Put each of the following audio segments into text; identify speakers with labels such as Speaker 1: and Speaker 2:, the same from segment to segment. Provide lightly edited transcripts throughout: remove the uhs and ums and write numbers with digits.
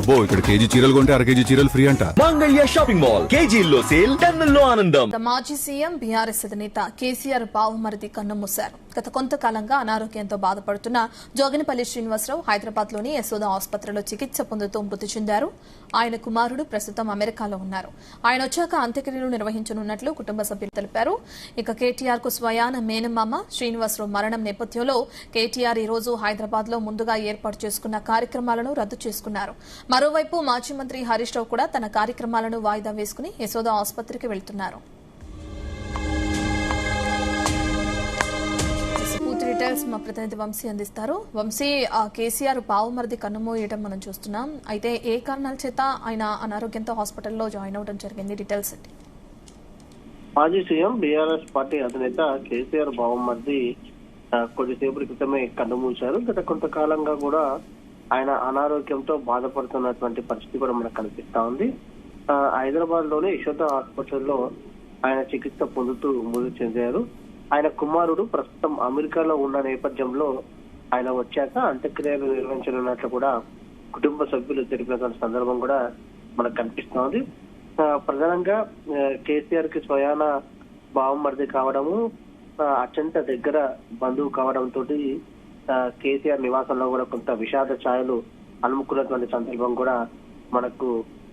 Speaker 1: అబ్బో ఇక్కడ కేజీ చీరలు కొంటే అర కేజీ చీరలు ఫ్రీ అంట.
Speaker 2: మంగళ్య షాపింగ్ మాల్ కేజీల్లో సేల్, టన్నుల్లో ఆనందం.
Speaker 3: మాజీ సీఎం బీఆర్ఎస్ అధినేత కేసీఆర్ బావమరిది కన్నుమూశారు. గత కొంతకాలంగా అనారోగ్యంతో బాధపడుతున్న జోగినిపల్లి శ్రీనివాసరావు హైదరాబాద్ లోని యశోద ఆసుపత్రిలో చికిత్స పొందుతూ మృతి చెందారు. ఆయన కుమారుడు ప్రస్తుతం అమెరికాలో ఉన్నారు. ఆయన వచ్చాక అంత్యక్రియలు నిర్వహించనున్నట్లు కుటుంబ సభ్యులు తెలిపారు. ఇక కేటీఆర్ కు స్వయాన మేనమామ శ్రీనివాసరావు మరణం నేపథ్యంలో కేటీఆర్ ఈ రోజు హైదరాబాద్ లో ముందుగా ఏర్పాటు చేసుకున్న కార్యక్రమాలను రద్దు చేసుకున్నారు. మరోవైపు మాజీ మంత్రి హరీష్ రావు కూడా తన కార్యక్రమాలను వాయిదా వేసుకుని యశోద ఆసుపత్రికి వెళ్తున్నారు. పూర్తి డీటెయిల్స్ మా ప్రతినిధి వంశీ అందిస్తారు. వంశీ, కేసీఆర్ బావమరిది కన్నుమూయడం మనం చూస్తున్నాం. అయితే ఏ కారణాల చేత ఆయన అనారోగ్యంతో హాస్పిటల్లో జాయిన్ అవడం జరిగింది? డీటెయిల్స్ ఏంటి?
Speaker 4: మాజీ సీఎం బీఆర్ఎస్ పార్టీ అధినేత కేసీఆర్ బావమరిది కొద్దిసేపటి క్రితమే కన్నుమూశారు. గత కొంతకాలంగా కూడా ఆయన అనారోగ్యంతో బాధపడుతున్నటువంటి పరిస్థితి కూడా మనకు కనిపిస్తా ఉంది. హైదరాబాద్ లోని యశోద హాస్పిటల్లో ఆయన చికిత్స పొందుతూ మృతి చెందారు. ఆయన కుమారుడు ప్రస్తుతం అమెరికాలో ఉన్న నేపథ్యంలో ఆయన వచ్చాక అంత్యక్రియలు నిర్వహించనున్నట్లు కూడా కుటుంబ సభ్యులు తెలిపినటువంటి సందర్భం కూడా మనకు కనిపిస్తా ఉంది. ప్రధానంగా కేసీఆర్ కి స్వయాన బావమరిది కావడము, అత్యంత దగ్గర బంధువు కావడంతో కేసీఆర్ నివాసంలో కూడా కొంత విషాద ఛాయలు అలుముకున్నటువంటి సందర్భం కూడా మనకు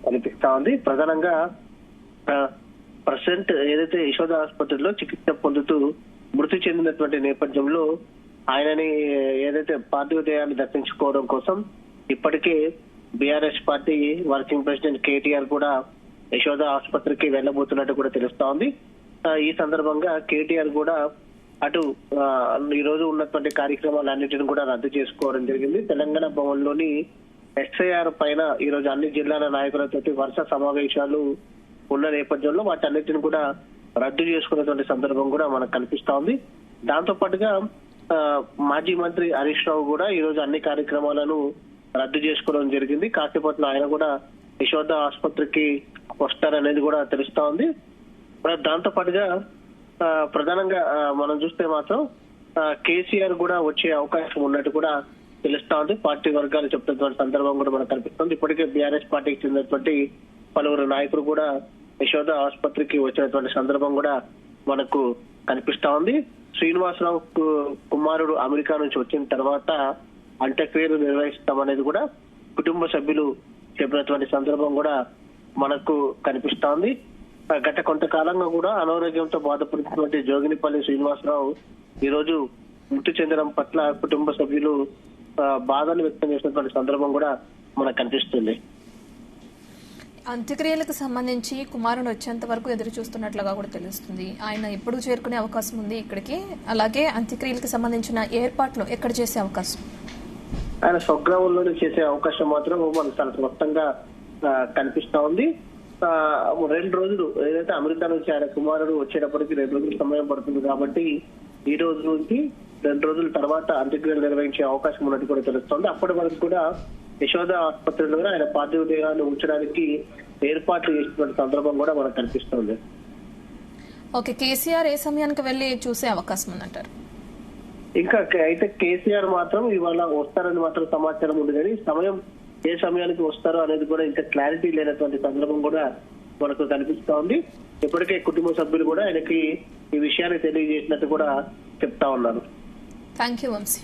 Speaker 4: కనిపిస్తా ఉంది. ప్రధానంగా ప్రజెంట్ ఏదైతే యశోద ఆసుపత్రిలో చికిత్స పొందుతూ మృతి చెందినటువంటి నేపథ్యంలో ఆయనని ఏదైతే పార్థివ దేహాన్ని దర్శించుకోవడం కోసం ఇప్పటికే BRS party working president KTR కూడా యశోద ఆసుపత్రికి వెళ్లబోతున్నట్టు కూడా తెలుస్తా ఉంది. ఈ సందర్భంగా కేటీఆర్ కూడా అటు ఈ రోజు ఉన్నటువంటి కార్యక్రమాలన్నింటిని కూడా రద్దు చేసుకోవడం జరిగింది. తెలంగాణ భవన్ లోని ఎస్ఐఆర్ పైన ఈ రోజు అన్ని జిల్లాల నాయకులతో వరుస సమావేశాలు ఉన్న నేపథ్యంలో వాటన్నిటిని కూడా రద్దు చేసుకున్నటువంటి సందర్భం కూడా మనకు కనిపిస్తా ఉంది. దాంతో పాటుగా మాజీ మంత్రి హరీష్ రావు కూడా ఈ రోజు అన్ని కార్యక్రమాలను రద్దు చేసుకోవడం జరిగింది. కాసేపట్లో ఆయన కూడా యశోద ఆసుపత్రికి వస్తారనేది కూడా తెలుస్తా ఉంది. దాంతో పాటుగా ప్రధానంగా మనం చూస్తే మాత్రం కేసీఆర్ కూడా వచ్చే అవకాశం ఉన్నట్టు కూడా తెలుస్తా ఉంది. పార్టీ వర్గాలు చెప్తున్నటువంటి సందర్భం కూడా మనకు కనిపిస్తుంది. ఇప్పటికే బీఆర్ఎస్ పార్టీకి చెందినటువంటి పలువురు నాయకులు కూడా యశోద ఆసుపత్రికి వచ్చినటువంటి సందర్భం కూడా మనకు కనిపిస్తా ఉంది. శ్రీనివాసరావు కుమారుడు అమెరికా నుంచి వచ్చిన తర్వాత అంత్యక్రియలు నిర్వహిస్తామనేది కూడా కుటుంబ సభ్యులు చెప్పినటువంటి సందర్భం కూడా మనకు కనిపిస్తా ఉంది. గత కొంతకాలంగా కూడా అనారోగ్యంతో బాధపడుతున్నటువంటి జోగినిపల్లి శ్రీనివాసరావు ఈ రోజు మృతి చెందడం పట్ల కుటుంబ సభ్యులు బాధను వ్యక్తం చేసినటువంటి సందర్భం కూడా మనకు కనిపిస్తుంది.
Speaker 3: అంత్యక్రియలకు సంబంధించి కుమారుడు వచ్చేంత వరకు ఎదురు చూస్తున్నట్లుగా కూడా తెలుస్తుంది. ఆయన ఎప్పుడు చేరుకునే అవకాశం ఉంది ఇక్కడికి? అలాగే అంత్యక్రియలకు సంబంధించిన ఏర్పాట్లు ఎక్కడ చేసే అవకాశం?
Speaker 4: ఆయన స్వగ్రామంలోనే చేసే అవకాశం మాత్రం మనకు చాలా స్పష్టంగా కనిపిస్తా ఉంది. 2 రోజులు ఏదైతే అమెరికా నుంచి ఆయన కుమారుడు వచ్చేటప్పటికి 2 రోజులు సమయం పడుతుంది కాబట్టి ఈ రోజు నుంచి 2 రోజుల తర్వాత అంత్యక్రియలు నిర్వహించే అవకాశం ఉన్నట్టు కూడా తెలుస్తోంది. అప్పటి వరకు కూడా యశోద ఆసుపత్రిలో ఆయన పార్థివ దేహాన్ని ఉంచడానికి ఏర్పాట్లు చేసినటువంటి సందర్భం కూడా మనకు కనిపిస్తోంది.
Speaker 3: ఓకే, కేసీఆర్ ఏ సమయానికి వెళ్లి చూసే అవకాశం ఉందంటారు?
Speaker 4: ఇంకా అయితే కేసీఆర్ మాత్రం ఇవాళ వస్తారని మాత్రం సమాచారం ఉంది, కానీ సమయం ఏ సమయానికి వస్తారో అనేది కూడా ఇంకా క్లారిటీ లేనటువంటి సందర్భం కూడా మనకు కనిపిస్తా ఉంది. ఇప్పటికే కుటుంబ సభ్యులు కూడా ఆయనకి ఈ విషయాన్ని తెలియజేసినట్టు కూడా చెప్తా ఉన్నారు.
Speaker 3: Thank you Vamsi.